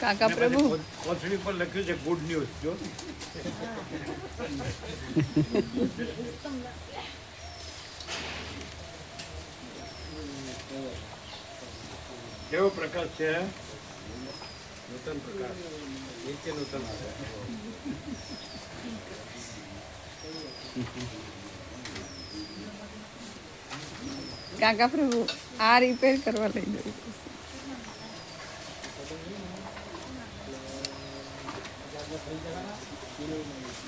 કાકા પ્રભુ કોથળી પર લખ્યું છે ગુડ ન્યૂઝ જો કેવો પ્રકાશ છે નૂતન પ્રકાશ નીચે નૂતન કાકા પ્રભુ આ રિપેર કરવા લઈ જવું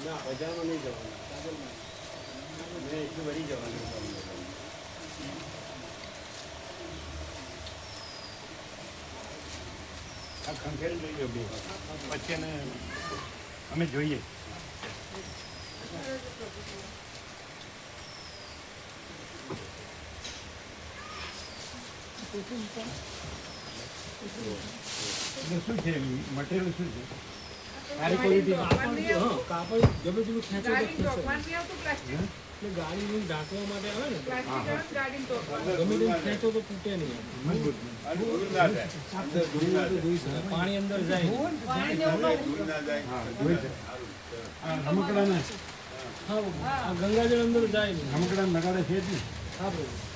ના બજારમાં નહીં જવાનું એટલું વળી જવાનું આ ખંખેરી લઈ લો બે પછી એને અમે જોઈએ શું છે મટીરિયલ શું છે સારી ક્વોલિટી કાપડ ગમે તેટલું ખેંચો તો ખેંચો એટલે ગાડીનું ઢાંકવા માટે આવે ને ગમે તેટલું ખેંચો તો તૂટે નહીં મજબૂત પાણી અંદર જાય રમકડાના આ ગંગાજળ અંદર જાય નહીં રમકડા નગાડે છે જ ને હા પ્રભુ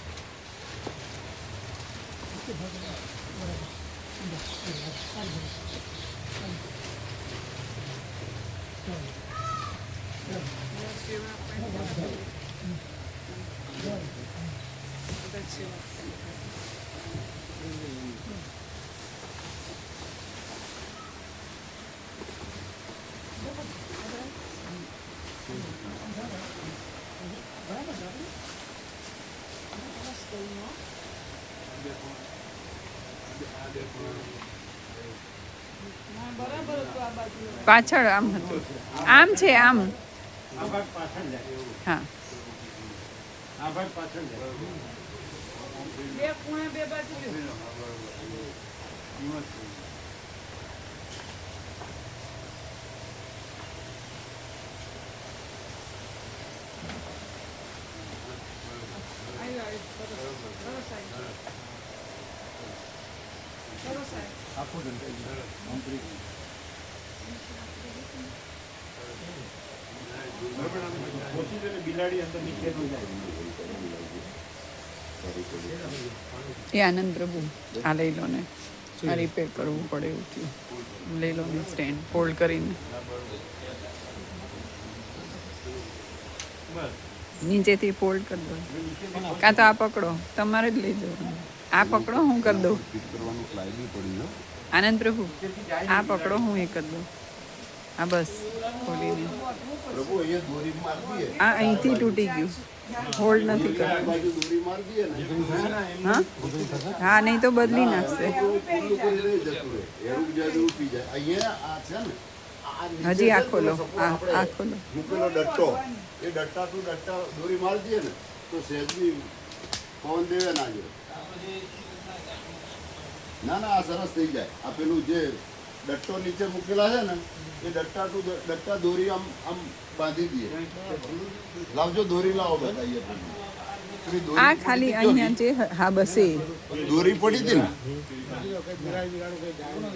પાછળ આમ હતું આમ છે આમ આ ભાગ પાછળ જાય એવું હા આ ભાગ પાછળ જાય બે ખૂણે બે બાજુ આખું બિલાડી અંદર નીચે ન જાય એ આનંદ પ્રભુ આ લઈ લો ને આ રિપેર કરવું પડે એવું થયું લઈ લો ને સ્ટેન્ડ ફોલ્ડ કરીને નીચેથી ફોલ્ડ કરી દો કાં તો આ પકડો તમારે જ લઈ જવાનું આ પકડો હું કરી દઉં આનંદ પ્રભુ આ પકડો હું એ કરી દઉં હા બસ ખોલીને આ અહીંથી તૂટી ગયું હોલ્ડ નથી કરતું હા હા નહીં તો બદલી નાખશે હજી આ ખોલો આ ખોલો મૂકેલો ડટ્ટો એ ડટ્ટા ટુ ડટ્ટા દોરી મારી દઈએ ને તો સહેજ બી પવન દેવે ના જોઈએ ના આ સરસ થઈ જાય આ પેલું જે ડટ્ટો નીચે મૂકેલા છે ને એ ડટ્ટા ટુ ડટ્ટા દોરી આમ આમ બાંધી દઈએ લાવજો દોરી લાવો બતાવીએ આ ખાલી અહીંયા જે હા બસ એ દોરી પડી હતી ને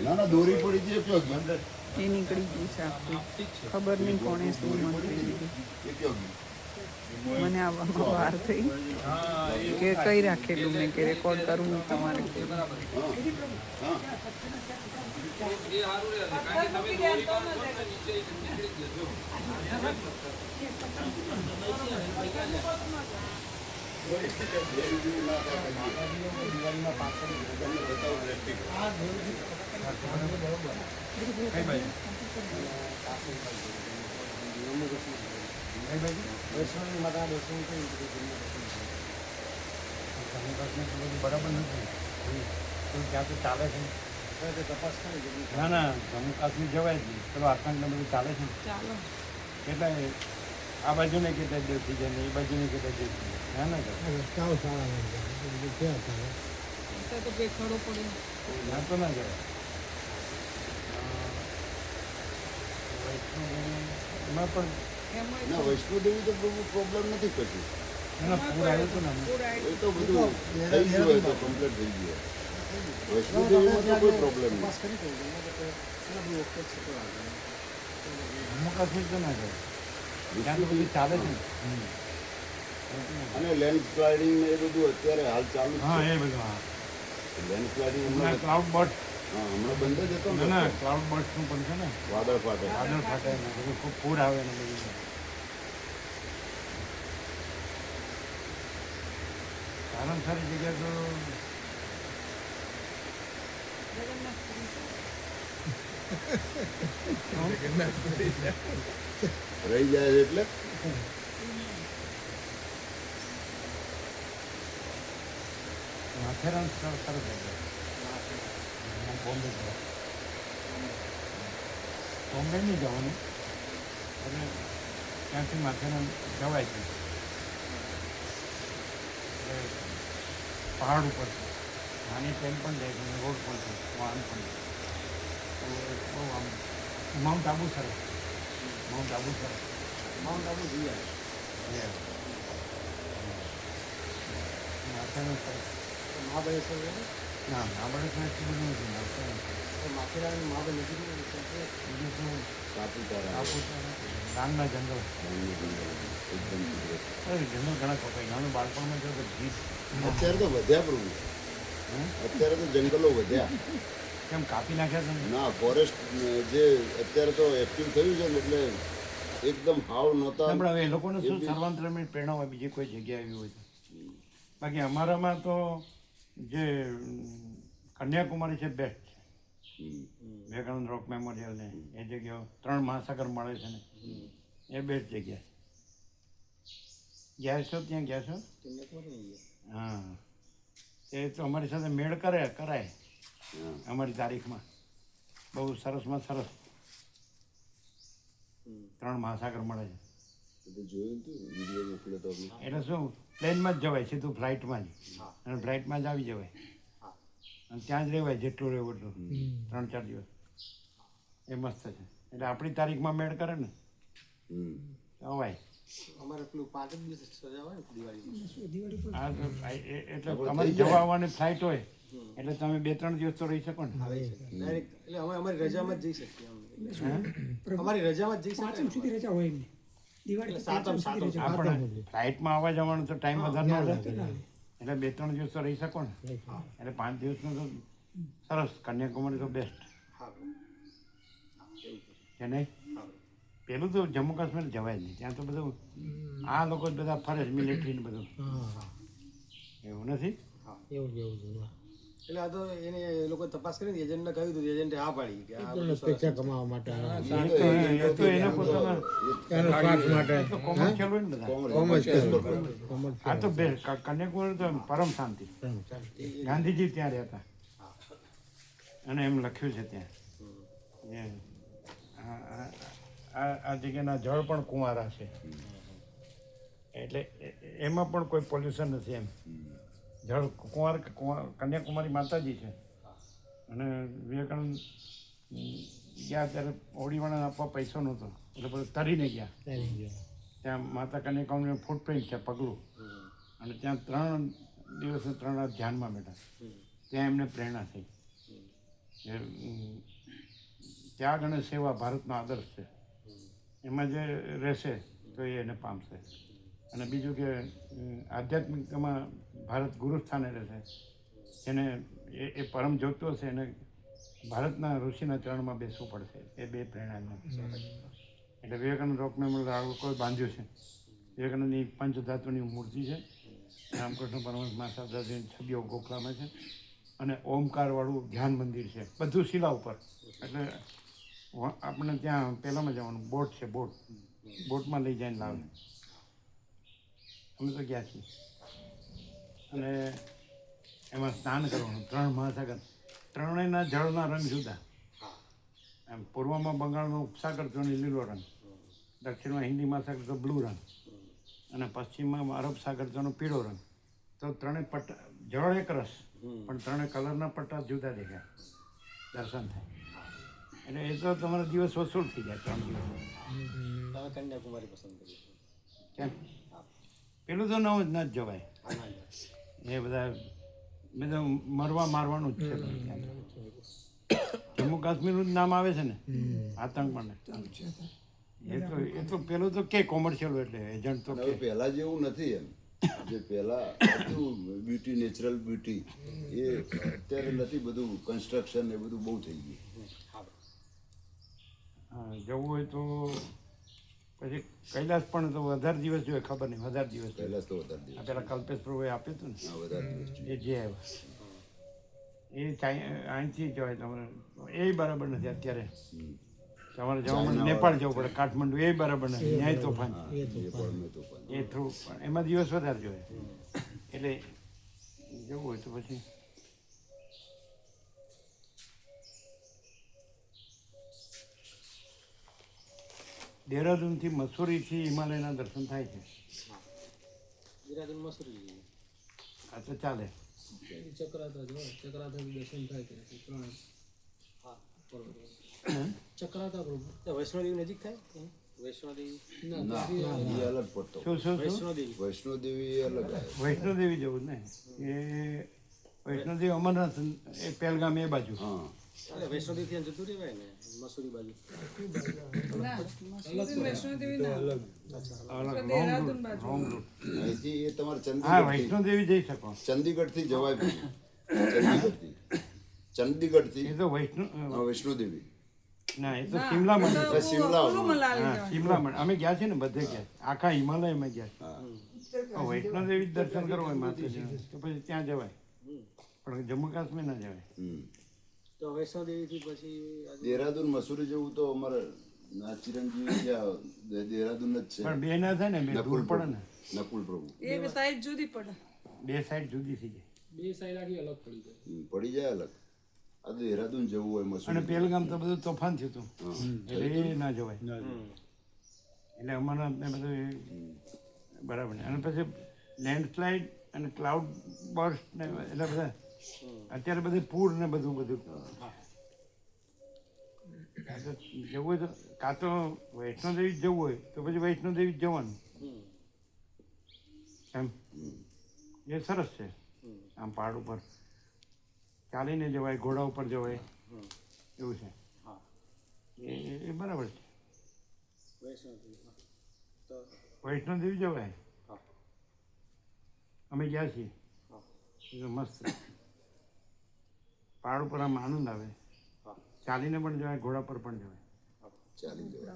ના દોરી પડી હતી કયો ગયું એ નીકળી ગયું છે આખું ખબર નહીં કોણે શું મંત્રી દીધું એ કયો ગયું મને આવવામાં વાર થઈ કે કઈ રાખેલું મેં કે રેકોર્ડ કરવું તમારે બરાબર નથી ક્યાંથી ચાલે છે તપાસ કરી ના જમ્મુ કાશ્મીર જવાય જ નહીં પેલો આતંક બધું ચાલે છે કેટલા આ બાજુને કેટલા દેવ થઈ જાય ને એ બાજુને કેટલા દેવ થઈ જાય ના રસ્તાઓ સારા તો બેખડો પડે ના તો ના જવાય એમાં પણ ના વૈષ્ણોદેવી તો બહુ પ્રોબ્લેમ નથી કશું એના પૂર આવ્યું હતું ને એ તો બધું થઈ ગયું હોય તો કમ્પ્લીટ થઈ ગયું વૈષ્ણોદેવીમાં તો કોઈ પ્રોબ્લેમ નહીં. તપાસ કરી દઉં એમાં તો એના બહુ ઓકે છે તો વાંધો નહીં. જમ્મુ કાશ્મીર તો ના જાય ત્યાં તો બધું ચાલે છે ને. અને લેન્ડ સ્લાઇડિંગ ને એ બધું અત્યારે હાલ ચાલુ જ હા છે. એ બધું હા લેન્ડ સ્લાઇડિંગ હમણાં ક્લાઉડ બર્ડ હમણાં બંધ જ હતો ના ને ના ક્લાઉડ બર્ડનું પણ છે ને વાદળ ફાટે. વાદળ ફાટે ને બધું ખૂબ પૂર આવે ને બધું સારામાં સારી જગ્યા તો રહી જાય છે એટલે માથેરાન સરસ જગ્યા બોમ્બે જવા બોમ્બે નહીં જવાનું અને ત્યાંથી માથેરાન જવાય છે એટલે પહાડ ઉપર છે નાની ટ્રેન પણ જાય છે અને રોડ પણ છે વાહન પણ છે તો બહુ આમ માઉન્ટ આબુ સરસ માઉન્ટ આબુ સરસ માઉન્ટ આબુ જઈએ માથેરાન સરસ મહાબળેશ્વર છે ને? ના મહાબળેશ્વર એટલું બધું નથી માથેરાન તો માથેરાન મહાબળ નજીક બીજું શું સાપુતારા સાપુતારા ડાંગના જંગલ ડાંગનું જંગલ એકદમ કુદરત. અરે જંગલ ઘણા કપાય નાનું બાળપણમાં જો તો ગીત અત્યારે તો વધ્યા પ્રભુ અત્યારે તો જંગલો વધ્યા કેમ કાપી નાખ્યા છે ને ના ફોરેસ્ટ જે અત્યારે તો એક્ટિવ થયું છે ને એટલે એકદમ હાવ નહોતા પણ હવે એ લોકોને શું સર્વાંતરને પ્રેરણા હોય બીજી કોઈ જગ્યાએ આવી હોય તો બાકી અમારામાં તો જે કન્યાકુમારી છે બેસ્ટ છે વિવેકાનંદ રોક મેમોરિયલ ને એ જગ્યાઓ 3 મહાસાગર મળે છે ને એ બેસ્ટ જગ્યા છે ગયા છો ત્યાં ગયા છો કન્યાકુમારી નહીં ગયા. હા એ તો અમારી સાથે મેળ કરાય અમારી તારીખમાં બહુ સરસમાં સરસ 3 મહાસાગર મળે છે બધું જોયું તું વિડીયો મોકલ્યો તો અમને. એટલે શું પ્લેનમાં જ જવાય સીધું ફ્લાઇટમાં જ અને ફ્લાઇટમાં જ આવી જવાય અને ત્યાં જ રહેવાય જેટલું રહેવું એટલું 3-4 દિવસ એ મસ્ત છે એટલે આપણી તારીખમાં મેળ કરે ને હમ. તો અવાય અમારે પેલું 5 જ દિવસ સજા હોય ને દિવાળીમાં. આ તો એટલે તમારી જવા આવવાની ફ્લાઇટ હોય એટલે તમે 2-3 દિવસ તો રહી શકો ને ડાયરેક્ટ એટલે અમે અમારી રજામાં જ જઈ શકીએ અમારી રજામાં જ જઈ શકીએ પાંચમ સુધી રજા હોય એમને દિવાળી એટલે સાતમ આપણે ફ્લાઇટમાં આવવા જવાનો તો ટાઈમ વધારે ન રહે એટલે 2-3 દિવસ તો રહી શકો ને એટલે 5 દિવસનો તો સરસ કન્યાકુમારી તો બેસ્ટ કે નહીં પેલું તો જમ્મુ કાશ્મીર જવાય જ નહીં ત્યાં તો બધું આ લોકો જ બધા ફરે છે મિલિટરી ને બધું એવું નથી એટલે આ તો એને એ લોકો તપાસ કરીને એજન્ટને કહ્યું હતું એજન્ટે હા પાડી કે આ પૈસા કમાવા માટે એ તો એને પોતાના કોમર્શિયલ હોય ને બધા આ તો બે કન્યાકુમારી તો પરમ શાંતિ ગાંધીજી ત્યાં રહેતા અને એમ લખ્યું છે ત્યાં એ આ જગ્યાના જળ પણ કુંવારા છે એટલે એમાં પણ કોઈ પોલ્યુશન નથી એમ જળ કન્યાકુમારી માતાજી છે અને વિવેકાનંદ ગયા ત્યારે ઓડીવાળાને આપવા પૈસો નહોતો એટલે બધું તરીને ગયા ત્યાં માતા કન્યાકુમારીનું ફૂટપ્રિન્ટ છે પગલું અને ત્યાં 3 દિવસ 3 રાત ધ્યાનમાં બેઠા ત્યાં એમને પ્રેરણા થઈ ત્યાગ અને સેવા ભારતનો આદર્શ છે એમાં જે રહેશે તો એ એને પામશે અને બીજું કે આધ્યાત્મિકતામાં ભારત ગુરુ સ્થાને રહેશે એને એ પરમ જોતો હશે એને ભારતના ઋષિના ચરણમાં બેસવું પડશે એ બે પ્રેરણા એટલે વિવેકાનંદ રોક મેમોરિયલ આ લોકોએ બાંધ્યું છે વિવેકાનંદની પંચધાતુની મૂર્તિ છે રામકૃષ્ણ પરમહંસ મહાસાગરની છબીઓ ગોખલામાં છે અને ઓમકારવાળું ધ્યાન મંદિર છે બધું શિલા ઉપર એટલે આપણે ત્યાં પહેલાંમાં જવાનું બોટ છે બોટમાં લઈ જઈને લાવે અમે તો ગયા છીએ અને એમાં સ્નાન કરવાનું 3 મહાસાગર ત્રણેયના જળના રંગ જુદા એમ પૂર્વમાં બંગાળનો ઉપસાગર તો લીલો રંગ દક્ષિણમાં હિન્દી મહાસાગર તો બ્લુ રંગ અને પશ્ચિમમાં અરબ સાગર તો પીળો રંગ તો ત્રણેય પટ્ટા જળ એક રસ પણ 3 કલરના પટ્ટા જુદા દેખાય દર્શન થાય એટલે એ તો તમારો દિવસ વસૂલ થઈ જાય 3 દિવસ તમે કન્યાકુમારી પસંદ કરી કેમ પેલું તો ન જ જવાય એ બધા મેં તો મરવા મારવાનું જ છે બધું ત્યાં. જમ્મુ કાશ્મીરનું જ નામ આવે છે ને આતંકવાદને. એ તો પેલું તો કે કોમર્શિયલ એટલે એજન્ટ તો હવે કે પહેલા જેવું નથી એમ. જે પહેલા હતું બ્યુટી, નેચરલ બ્યુટી, એ અત્યારે નથી. બધું કન્સ્ટ્રક્શન એ બધું બહુ થઈ ગયું. હા, જવું હોય તો પછી કૈલાસ પણ તો વધારે દિવસ જોઈએ, ખબર નહીં વધારે દિવસ જોઈએ. પહેલા તો વધારે દિવસ. આ પેલા કલ્પેશ પ્રભુએ આપ્યું હતું ને, હા, વધારે દિવસ. એ જે આવ્યા એ અહીંથી જવાય તમારે, એ બરાબર નથી અત્યારે. તમારે જવા માટે નેપાળ જવું પડે, કાઠમંડુ, એ બરાબર નથી, ન્યાય તોફાન એ થ્રુ, પણ એમાં દિવસ વધારે જોઈએ. એટલે જવું હોય તો પછી દેહરાદૂનથી મસૂરીથી હિમાલયના દર્શન થાય છે. દેહરાદૂન મસૂરી આ તો ચાલે. ચક્રાતા જો ચક્રાતાથી દર્શન થાય ત્યાંથી 3 હા બરોબર. ચક્રાતા બરોબર. વૈષ્ણોદેવી નજીક થાય? વૈષ્ણોદેવી ના, એ અલગ પડતો. શું વૈષ્ણોદેવી વૈષ્ણોદેવી એ અલગ આવે. વૈષ્ણોદેવી જવું ને, એ વૈષ્ણોદેવી અમરનાથ, એ પહેલગામ એ બાજુ. હા, અરે વૈષ્ણોદેવી ત્યાં જતું રહેવાય ને મસૂરી બાજુ. ના મસૂરી વૈષ્ણોદેવી ના અલગ દેહરાદૂન બાજુ. Wrong route. અહીંથી એ તમારે હા, ચંદીગઢથી વૈષ્ણોદેવી જઈ શકો. ચંદીગઢથી જવાય પછી. ચંદીગઢથી એ તો વૈષ્ણો વૈષ્ણોદેવી. ના, એ તો શિમલા મંદિર. એ શિમલા. કુલુ મનાલી હા, જવાનું. શિમલા મંદિર અમે ગયા છે ને, બધે ગયા, આખા હિમાલયમાં ગયા. હા, વૈષ્ણોદેવી જ દર્શન કરવું હોય માતાજીના તો પછી ત્યાં જવાય, પણ જમ્મુ કાશ્મીર ના જવાય. તો વૈષ્ણોદેવીથી પછી દેહરાદૂન, મસૂરી જવું તો અમારે ચિરંજીવી ત્યાં દેહરાદૂન જ છે. પણ બે ના થાય ને, બે દૂર પડે ને, નકુલ પ્રભુ એ સાઈડ જુદી પડે. બે સાઈડ જુદી થઈ જાય. બે સાઈડ આખી અલગ પડી જાય. પડી જાય અલગ. આ તો દેહરાદૂન જવું હોય અને મસૂરી. પહેલગામ તો બધું તોફાન થયું હતું, એટલે એ ના જવાય. એટલે અમારા ને બધું એ બરાબર ને. અને પછી લેન્ડસ્લાઇડ અને ક્લાઉડ બર્સ્ટ ને એટલે બધા અત્યારે બધું પૂર ને બધું બધું જવું હોય તો કાં તો વૈષ્ણોદેવી જ જવું હોય તો પછી વૈષ્ણોદેવી જ જવાનું એમ. એ સરસ છે. આમ પહાડ ઉપર ચાલીને જવાય, ઘોડા ઉપર જવાય, એવું છે. એ બરાબર છે. વૈષ્ણોદેવી જવાય. અમે ગયા છીએ, એ તો મસ્ત પહાડ ઉપર આમ આનંદ આવે. ચાલીને પણ જવાય, ઘોડા પર પણ જવાય. ચાલી જવાય.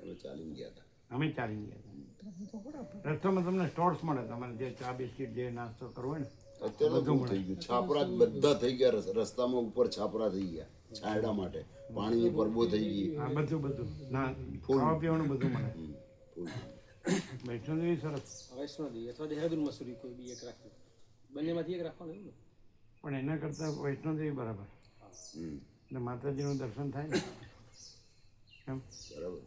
અમે ચાલીને ગયા હતા. અમે ચાલીને ગયા હતા. રસ્તામાં તમને સ્ટોર્સ મળે, તમારે જે ચા બિસ્કીટ જે નાસ્તો કરવો હોય ને. અત્યારે તો બહુ થઈ ગયું. છાપરા બધા થઈ ગયા. રસ્તામાં ઉપર છાપરા થઈ ગયા છાંયડા માટે. પાણીની પરબો થઈ ગઈ. આ બધું બધું ના ખાવા પીવાનું બધું મળે. વૈષ્ણોદેવી સરસ. વૈષ્ણોદેવી અથવા દેહરાદૂન મસૂરી કોઈ બી એક રાખવું. બંનેમાંથી એક રાખવાનું એવું ને. પણ એના કરતાં વૈષ્ણોદેવી બરાબર. એટલે માતાજીનું દર્શન થાય ને એમ બરાબર.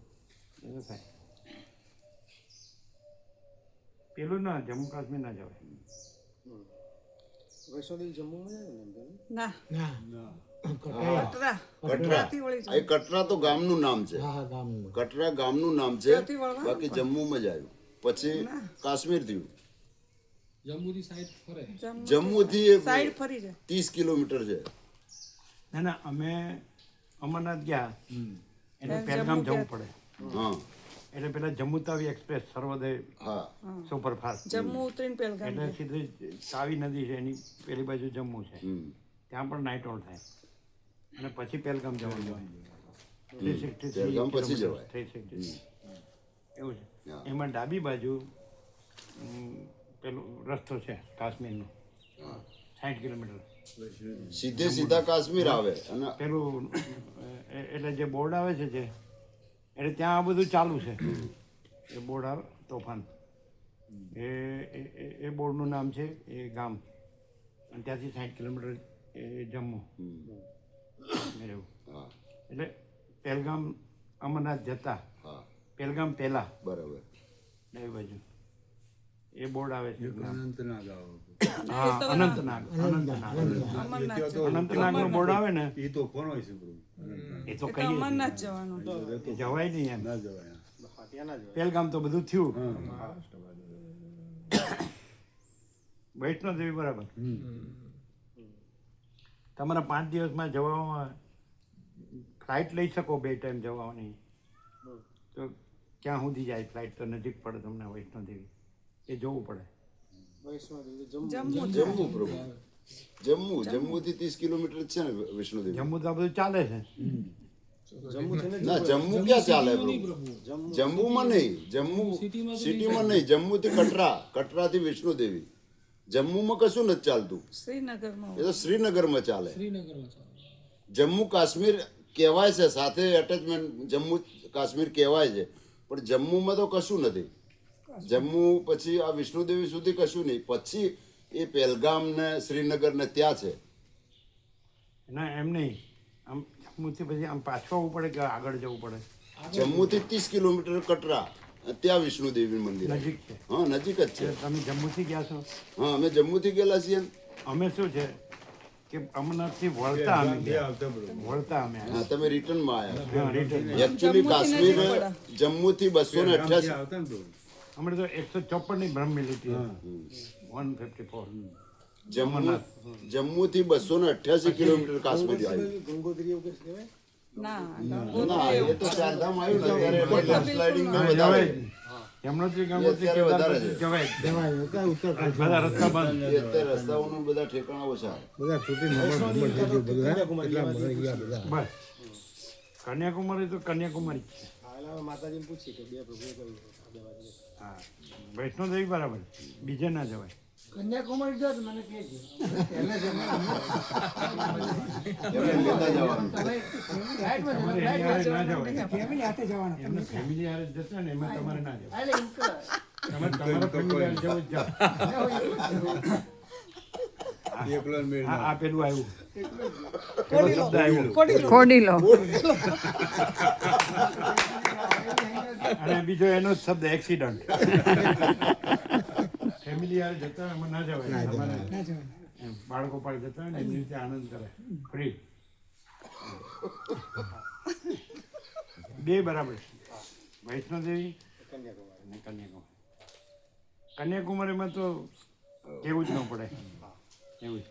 એ તો થાય. પેલું ના, જમ્મુ કાશ્મીર ના જવાય. વૈષ્ણોદેવી જમ્મુમાં જાય ને એમ તો ને? ના ના કટરા. કટરા. એ કટરા તો ગામનું નામ છે. હા ગામનું કટરા ગામનું નામ છે. ત્યાંથી વળવાનું બાકી જમ્મુમાં જ આવ્યું. પછી કાશ્મીર થયું. જમ્મુથી સાઈડ ફરે. જમ્મુથી સાઈડ ફરી જાય. 30 કિલોમીટર છે. ના ના, અમે અમરનાથ ગયા એટલે પહેલગામ જવું પડે. હા એટલે પેલા જમ્મુ તાવી એક્સપ્રેસ સર્વોદય હા સુપરફાસ્ટ, જમ્મુ ઉતરીને પહેલગામ એટલે સીધી તાવી નદી છે, એની પેલી બાજુ જમ્મુ છે. ત્યાં પણ નાઇટ હોલ્ડ થાય અને પછી પહેલગામ જવાનું હોય. 363 પહેલગામ પછી જવાય. 363 એવું છે. એમાં ડાબી બાજુ પેલું રસ્તો છે કાશ્મીરનો, 60 કિલોમીટર. સીધે સીધા કાશ્મીર આવે. અને પેલું એટલે જે બોર્ડ આવે છે જે, એટલે ત્યાં આ બધું ચાલુ છે. એ બોર્ડ આવે તોફાન, એ બોર્ડનું નામ છે એ ગામ. અને ત્યાંથી 60 કિલોમીટર એ જમ્મુ એવું. હા એટલે પહેલગામ અમરનાથ જતા હા પહેલગામ પહેલા બરાબર. એ બાજુ એ બોર્ડ આવે છે. અનંતનાગ આવે. હા, અનંતનાગનો બોર્ડ આવે ને, એ તો કોણ હોય છે બરો? એ તો એ તો કહીએ અમરનાથ જવાનું. એ જવાય નહીં એમ. ના જવાય. ત્યાં ના જ પહેલગામ તો બધું થયું. વૈષ્ણોદેવી બરાબર. તમારા 5 દિવસમાં જવામાં ફ્લાઇટ લઈ શકો 2 ટાઈમ જવાની, તો ક્યાં સુધી જાય ફ્લાઇટ? તો નજીક પડે તમને વૈષ્ણોદેવી, એ જોવું પડે. વૈષ્ણોદેવી જમ્મુ પ્રભુ, જમ્મુથી 30 કિલોમીટર જ છે ને વૈષ્ણોદેવી. જમ્મુ તો આ બધું ચાલે છે. ના, જમ્મુ ક્યાં ચાલે પ્રભુ? જમ્મુમાં નહીં, સિટીમાં નહીં, જમ્મુથી કટરાથી વૈષ્ણોદેવી. જમ્મુમાં કશું નથી ચાલતું, શ્રીનગરમાં એ તો શ્રીનગરમાં ચાલે. શ્રીનગરમાં ચાલે. જમ્મુ કાશ્મીર કહેવાય છે, સાથે એટેચમેન્ટ જમ્મુ કાશ્મીર કહેવાય છે, પણ જમ્મુમાં તો કશું નથી. જમ્મુ પછી આ વિષ્ણુદેવી સુધી કશું નહીં, પછી એ પહેલગામ ને શ્રીનગર ને ત્યાં છે. ના એમ નહીં, આમ જમ્મુથી પછી આમ પાછું આવવું પડે કે આગળ જવું પડે? જમ્મુથી 30 કિલોમીટર કટરા, ત્યાં વિષ્ણુદેવી મંદિર. નજીક છે. હા, નજીક જ છે. તમે જમ્મુથી ગયા છો? હા, અમે જમ્મુથી ગયેલા છીએ ને. અમે શું છે કે અમરનાથથી વળતા અમે ગયા. આવતા બરોબર. વળતા અમે હા, તમે રિટર્નમાં આવ્યા. હા, રિટર્ન. એકચ્યુઅલી કાશ્મીર જમ્મુથી 288. આવતા ને તો હમણાં તો 154 ની બ્રહ્મ મિલિટી 154. જમ્મુથી 288 કિલોમીટર કાશ્મીર આવ્યું. ગંગોત્રી એવું કંઈ કહેવાય? ના, એ તો ચારધામ આવ્યું ને અત્યારે લેન્ડસ્લાઇડિંગ માં વધારે. યમનોત્રી એ ગંગોત્રી અત્યારે વધારે છે. જવાય જવાય ઉત્તર બધા રસ્તા બંધ. એ અત્યારે રસ્તાઓનું બધા ઠેકાણા ઓછા. બધા છૂટી નંબર થઈ ગયું બધું, કેટલા બધા ગયા બધા. બસ કન્યાકુમારી તો કન્યાકુમારી જ છે. હા, એટલે અમે માતાજીને પૂછી કે બે પ્રભુએ કહ્યું આ બે વાત. હા, વૈષ્ણોદેવી બરાબર, બીજે ના જવાય. કન્યાકુમારી જો મને કહેજો. એમને લેતા જવાનું. તમારે એની હારે ના જવાય. ફેમિલી હાથે જવાના. એમને ફેમિલી હારે જશે ને એમાં તમારે ના જવાય. એટલે એમ કરો. તમે તમારા ફેમિલી હારે જવું જ જાઓ. એકલો ને મેળ ના. આ પેલું આવ્યું, પેલો શબ્દ આવ્યો, ખોડી લો. અને બીજો એનો જ શબ્દ એક્સિડન્ટ. ફેમિલી હારે જતા હોય એમાં ના જવાય. તમારે એમ બાળકો પાસે જતા હોય ને એમની રીતે આનંદ કરે ફ્રી. બે બરાબર છે, વૈષ્ણોદેવી અને કન્યાકુમારી. કન્યાકુમારીમાં તો કેવું જ ન પડે. એવું જ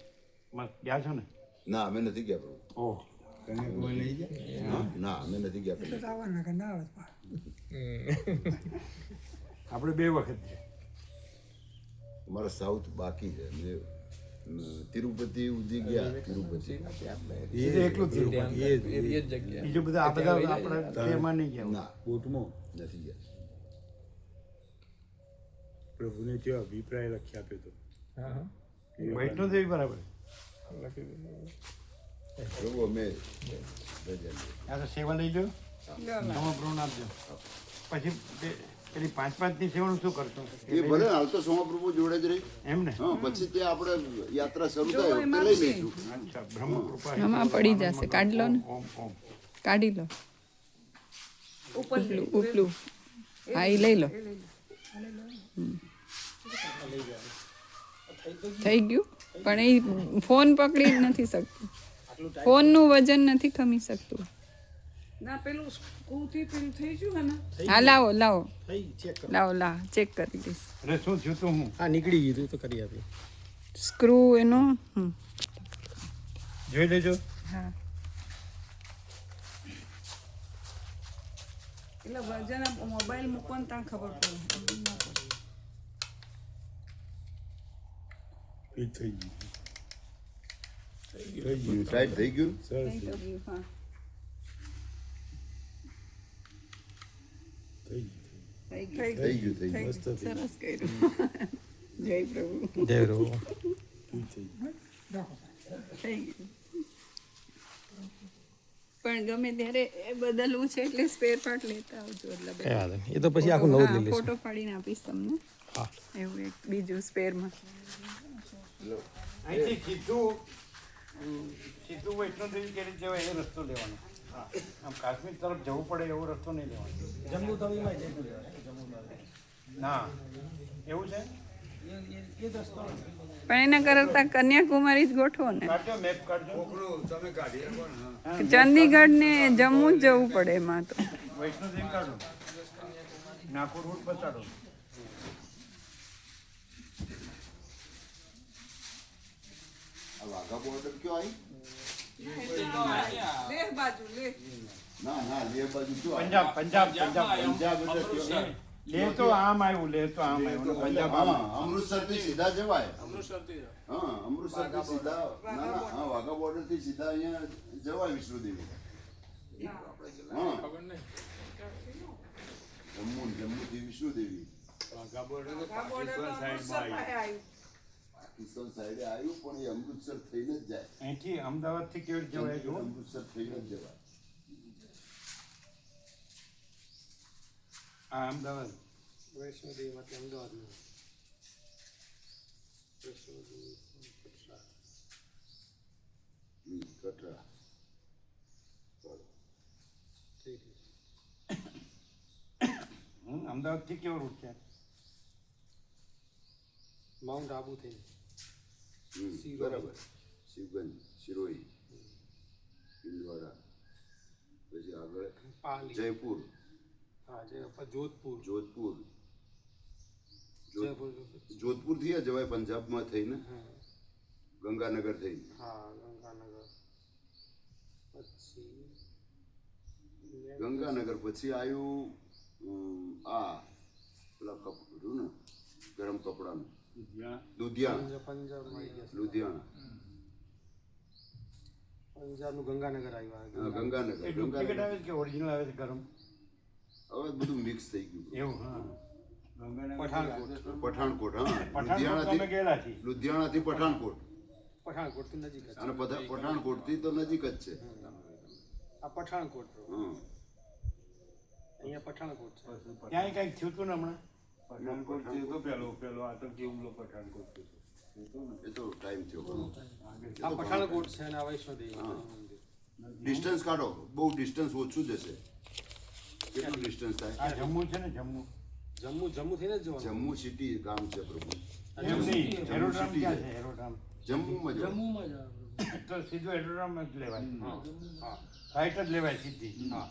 મસ્ત. ગયા છો ને? ના, અમે નથી ગયા પ્રભુ. ઓહ, કન્યાકુમારી લઈ જાય. હા, ના, અમે નથી ગયા પ્રભુ. આવવાના કે ના આવે. આપણે 2 વખત છે. અમારા સાઉથ બાકી છે. જે તિરુપતિ ઉધી ગયા, તિરુપતિ એ તો એકલું જ થયું. બીજું બધા આ બધા આપણે તેમાં નહીં ગયા. ના, બોટમાં નથી ગયા. પ્રભુને કેવો અભિપ્રાય લખી આપ્યો તો. વૈષ્ણોદેવી બરાબર. પ્રભુ અમે રજા લઈએ. આ તો સેવા લઈ લો, નવો પ્રોણ આપજો. પછી પેલી 5-5 ની સેવાનું શું કરશો? એ ભલે ને, હાલ તો સોમાપ્રભુ જોડે જ રહી. એમ ને? હા, પછી ત્યાં આપણે યાત્રા શરૂ થાય તે લઈ લઈશું. અચ્છા, બ્રહ્મ કૃપા. આમાં પડી જશે, કાઢી લો ને, ઓમ ઓમ. કાઢી લો. ઉપલું ઉપલું, હા એ લઈ લો. થઈ ગયું, પણ એ ફોન પકડી જ નથી શકતું. ફોનનું વજન નથી ખમી શકતું. ના પેલું સ્ક્રૂથી પેલું થઈ ગયું હે ને. હા લાવો લાવો થઈ ચેક કરો. લાવો ચેક કરી દઈશ. અરે શું થયું તું? હું હા, નીકળી ગયું તો કરી આપી. સ્ક્રૂ એનો જોઈ લેજો. હા એટલે વજન મોબાઈલ મૂકો ને ત્યાં ખબર પડે. એ થઈ ગયું. ટાઈટ થઈ ગયું. સરસ હા થઈ ગયું. થઈ થઈ ગયું, થઈ ગયું. મસ્ત થઈ ગયું. સરસ કર્યું. જય પ્રભુ. જય પ્રભુ. થઈ ગયું. થઈ ગયું. પણ ગમે ત્યારે એ બદલવું છે એટલે સ્પેર પાર્ટ લેતા આવજો. એટલે કઈ વાત નહીં, એ તો પછી આખું નવું જ લઈ લઈશું. ફોટો પાડીને આપીશ તમને. હા. એવું એક બીજું સ્પેરમાં. અહીંથી સીધું વૈષ્ણોદેવી કે રીતે જવાય એ રસ્તો લેવાનો. હા, આમ કાશ્મીર તરફ જવું પડે એવો રસ્તો નહીં લેવાનો. જમ્મુ તવીમાં જતું રહેવાય. જમ્મુ ના, એવું છે? એ જ રસ્તો નથી. પણ એના કરતાં કન્યાકુમારી જ ગોઠવો ને. કાઢજો, મેપ કાઢજો. તમે કાઢી આપો ને. હા. ચંદીગઢ ને જમ્મુ જ જવું પડે એમાં તો. વૈષ્ણોદેવી કાઢો, નાગપુર રૂટ બતાડો. આ વાઘા બોર્ડર કયો આવી? લેહ બાજુ લેહ. ના ના લેહ બાજુ શું આવે? પંજાબ પંજાબ પંજાબ પંજાબ એટલે ત્યાં- લેહ તો આમ આવ્યું, લેહ તો આમ આવ્યું, અને પંજાબ આમ હા, અમૃતસરથી સીધા જવાય. અમૃતસરથી જ. હા, અમૃતસરથી સીધા ના ના હા, વાઘા બોર્ડરથી સીધા અહીંયા જવાય વિષ્ણુદેવી. હા, જમ્મુથી વિષ્ણુદેવી. વાઘા બોર્ડર તો આ border તો પાકિસ્તાન અમૃતસર સાઈડમાં પાસે આવ્યું. પાકિસ્તાન સાઈડે આવ્યું પણ એ અમૃતસર થઈને જ જાય. અહીંથી અમદાવાદથી કેવી રીતે જવાય જુઓ. અમૃતસર થઈને જ જવાય. આ અમદાવાદ વૈષ્ણોદેવીમાંથી અમદાવાદમાં. વૈષ્ણોદેવી કટરા. કટરા. ચાલો. થઈ ગયું. અમદાવાદથી કેવો રૂટ છે? માઉન્ટ આબુ થઈ. બરાબર. શિવગંજ, શિરોઈ, ભીલવાડા, પછી આગળ પાલી. જયપુર, હા જોધપુર. જોધપુર. જયપુર. જોધપુરથી જ જવાય પંજાબમાં થઈને, હા ગંગાનગર થઈને. હા ગંગાનગર. પછી ગંગાનગર પછી આવ્યું આ પેલા કપડું ને ગરમ કપડાનું લુધિયાણા. પંજાબમાં આવી ગયા. લુધિયાણા. પંજાબનું ગંગાનગર આવ્યું. હા, ગંગાનગર. એ ડુપ્લિકેટ ગંગાનગર આવે છે કે ઓરિજિનલ આવે છે ગરમ? હવે બધું મિક્સ થઈ ગયું. એવું હા. પઠાણકોટ. પઠાણકોટ. હા, પઠાણકોટ અમે ગયેલા છીએ. લુધિયાણાથી પઠાણકોટ. પઠાણકોટથી નજીક જ. અને પઠાણકોટથી તો નજીક જ છે. આ પઠાણકોટ road. હા. અહીંયા પઠાણકોટ છે. ક્યાંય કંઈક થયું હતું ને હમણાં? પઠાણકોટ છે તો પેલો આતંકી હુમલો પઠાણકોટ છે તો. એ તો ટાઈમ થયો ઘણો. આ પઠાણકોટ છે અને આ વૈષ્ણોદેવી માતાનું મંદિર. ડિસ્ટન્સ કાઢો, બહુ ડિસ્ટન્સ ઓછું જ હશે. કેટલું ડિસ્ટન્સ થાય? આ જમ્મુ છે ને જમ્મુ. જમ્મુ થઈને જ જવાનું. જમ્મુ સિટી ગામ છે પ્રભુ. એમ નહીં, જમ્મુ એરોડ્રામ city ક્યાં છે. છે? એરોડ્રામ જમ્મુમાં જ. તો સીધું એરોડ્રામ જ લેવાય. રાઈટ જ લેવાય સીધી. હા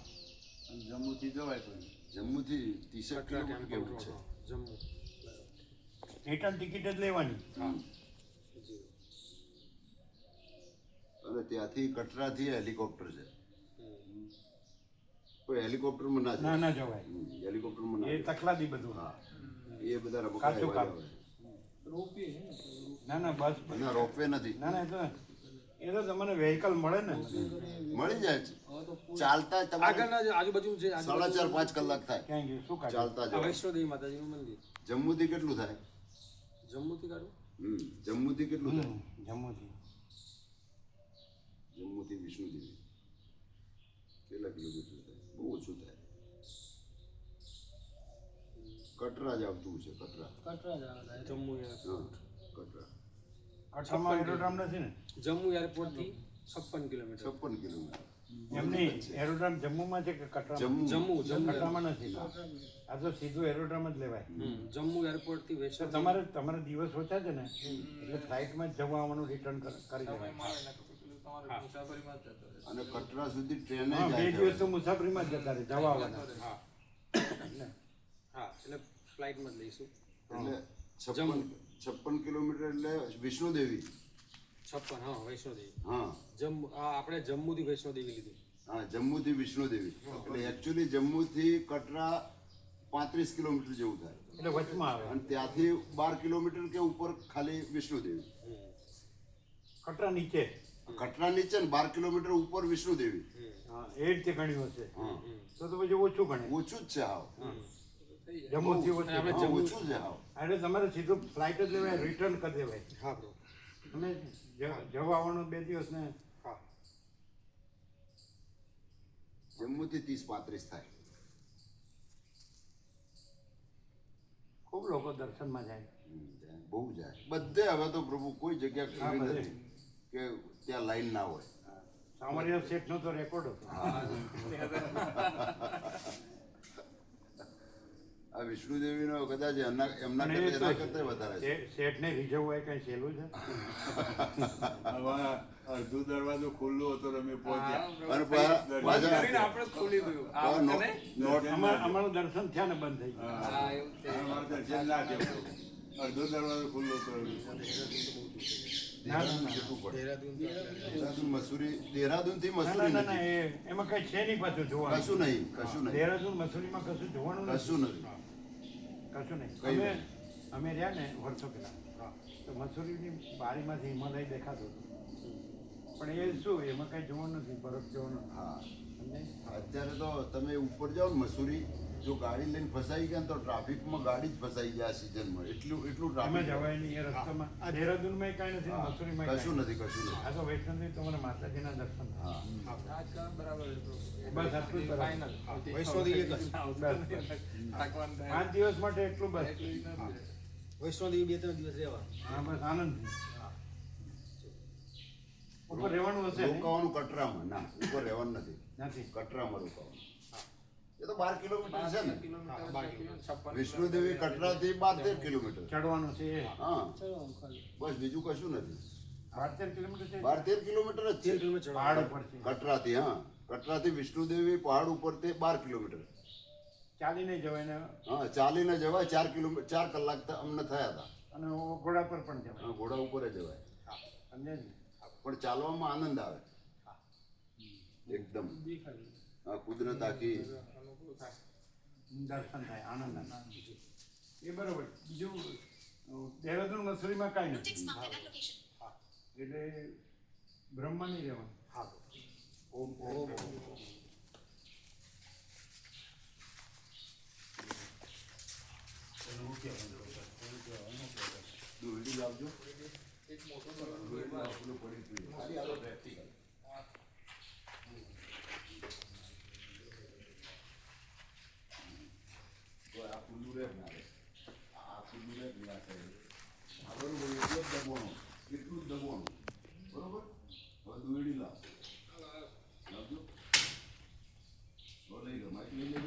જમ્મુથી જવાય પણ જમ્મુથી 30 કિલોમીટર કેવું છે. જમ્મુ. રિટર્ન ટિકિટ જ લેવાની. અને ત્યાંથી કટરાથી હેલિકોપ્ટર છે. કોઈ હેલિકોપ્ટરમાં ના ના જાય. ના જવાય. હેલિકોપ્ટરમાં ના એ જાય. તકલાદી બધું. હા, એ બધા રમકડા કાચું એવા જ કામ. આવે. ના ના બસ. અને રોપવે નથી. ના ના એ તો તમને વેહિકલ મળે ને. મળી જાય છે. ચાલતા જ તમારે આગળના જે આજુબાજુ જે 4.5-5 કલાક થાય ક્યાં ગયું શું કાઢ્યું? ચાલતા આ જવા. વૈષ્ણોદેવી માતાજીનું મંદિર. જમ્મુથી કેટલું થાય? જમ્મુથી કાઢું. જમ્મુથી કેટલું થાય? જમ્મુથી જમ્મુથી વિષ્ણુદેવી કેટલા કિલોમીટર થાય? બહુ ઓછું થાય. કટરા જ આવતું છે. કટરા. જમ્મુ હા, કટરા. કચ્છમાં એરોડ્રામ નથી ને? જમ્મુ એરપોર્ટથી 56 કિલોમીટર. 56 કિલોમીટર. એમની એરોડ્રામ જમ્મુમાં છે કે કટરામાં? જમ્મુ. કટરામાં નથી. આ તો સીધું એરોડ્રામ જ લેવાય. જમ્મુ એરપોર્ટથી તો વૈષ્ણો તમારે દિવસ ઓછા છે ને એટલે ફ્લાઇટમાં જ જવા આવવાનું રિટર્ન કરી દેવાય. અને કટરા સુધી ટ્રેને હા, બે જાય દિવસ છે. તો મુસાફરીમાં જ જતા રહે જવા આવવાના. હા એટલે ફ્લાઇટમાં જ લઈશું. એટલે 56 કિલોમીટર એટલે વિષ્ણુદેવી. 56 હા વૈષ્ણોદેવી. હા જમ્મુ આપણે જમ્મુથી વૈષ્ણોદેવી લીધું. હા, જમ્મુથી વિષ્ણુદેવી. એટલે એકચ્યુઅલી જમ્મુથી કટરા 35 કિલોમીટર જેવું થાય. એટલે વચમાં આવે. અને ત્યાંથી 12 કિલોમીટર કે ઉપર ખાલી વિષ્ણુદેવી. કટરા નીચે. કટરા નીચે ને 12 કિલોમીટર ઉપર વિષ્ણુદેવી. હા, એ રીતે ગણ્યું હશે. હા, તો પછી ઓછું ગણે. ઓછું જ છે હાવ. જમ્મુથી ઓછું. હા, ઓછું છે હાવ. એટલે તમારે સીધું ફ્લાઇટ જ લેવાય રિટર્ન કરી દેવાય. હા બ્રો. અને જવા આવવાનું 2 દિવસ ને હા જમ્મુથી 30-35 થાય. ખૂબ લોકો દર્શનમાં જાય. બહુ જાય બધે. હવે તો પ્રભુ કોઈ જગ્યા હા, એવી બધે. નથી કે ત્યાં લાઈન ના હોય. સામાન્ય શેઠનો તો રેકોર્ડ હતો. આ વિષ્ણુદેવીનો કદાચ એમના અને કરતા એના કરતા વધારે છે. શેઠને રીઝવવું હોય કઈ સહેલું છે? હવે અડધો દરવાજો ખુલ્લો હતો ને અમે પહોંચ્યા. અને પાછા આપણે ખોલી દઉં અમારું દર્શન થયા ને બંધ થઈ ગયું. અમારું દર્શન ના થયું. અડધો દરવાજો ખુલ્લો હતો. દેહરાદૂન કેટલું પડે દેહરાદૂન મસૂરી દેહરાદૂનથી ના મસૂરી ના ના નથી એમાં કઈ છે નહીં પાછું જોવાનું. કશું નહીં દેહરાદૂન મસૂરીમાં કશું જોવાનું નથી. કશું નથી કશું નહીં. કઈ અમે અમે રહ્યા ને વર્ષો પહેલા તો મસૂરીની બારીમાંથી હિમાલય દેખાતું હતું. પણ એ શું એમાં કઈ જોવાનું નથી, બરફ જોવાનો નથી. હા સમજાય? અત્યારે તો તમે ઉપર જાઓ ને મસૂરી જો ગાડી લઈને ફસાઈ ગયા ને તો ટ્રાફિકમાં ગાડી જ ફસાઈ ગયા આ સિઝનમાં એટલું એમાં ટ્રાફિક જવાય નહીં એ રસ્તામાં. આ દેહરાદૂનમાં કાંઈ નથી, મસૂરીમાં કશું નથી આ તો વૈષ્ણવદેવી તમારા માતાજીના દર્શન થાય. હા બસ આટલું જ બરાબર. વૈષ્ણોદેવી એક જ. બસ. 5 દિવસ માટે એટલું બસ. વૈષ્ણોદેવી 2-3 દિવસ રહેવા. હા બસ આનંદ. ઉપર રહેવાનું હશે ને? રોકાવાનું કટરામાં ના ઉપર રહેવાનું નથી નથી. કટરામાં રોકાવાનું એ તો 12 કિલોમીટર છે ને વિષ્ણુદેવી કટરાથી 12-13 કિલોમીટર ચડવાનું છે એ. હા બસ બીજું કશું નથી 12 કિલોમીટર છે. 12-13 કિલોમીટર જ છે પહાડ ઉપર છે. કટરાથી હા કટરાથી વિષ્ણુદેવી પહાડ ઉપર તે 12 કિલોમીટર ચાલીને જવાય ને હા ચાલીને જવાય 4 કિલોમીટર 4 કલાક તો અમને થયા હતા અને ઘોડા પર પણ જવાય. હા, ઘોડા ઉપર જવાય સમજે ને? પણ ચાલવામાં આનંદ આવે એકદમ હા કુદરત આખી દર્શન થાય, આનંદ આવે. એ બરોબર. બીજું દેહરાદૂન મસૂરીમાં કાંઈ નથી. એટલે બ્રહ્મા નહીં રહેવાનું. દોરડી લાવજો દોરડી લાવજો, પડી ગયું. ખાલી આ તો practical. તો આ ખુલ્લું રહે ના રહે. આ ખુલ્લું રહે ને આ side. આ બરોબર એટલું જ દબાવવાનું એટલું જ દબાવવાનું બરોબર. હવે દોરડી લાવ લાવજો. હવે લઈ લો માઇક લઈ લો.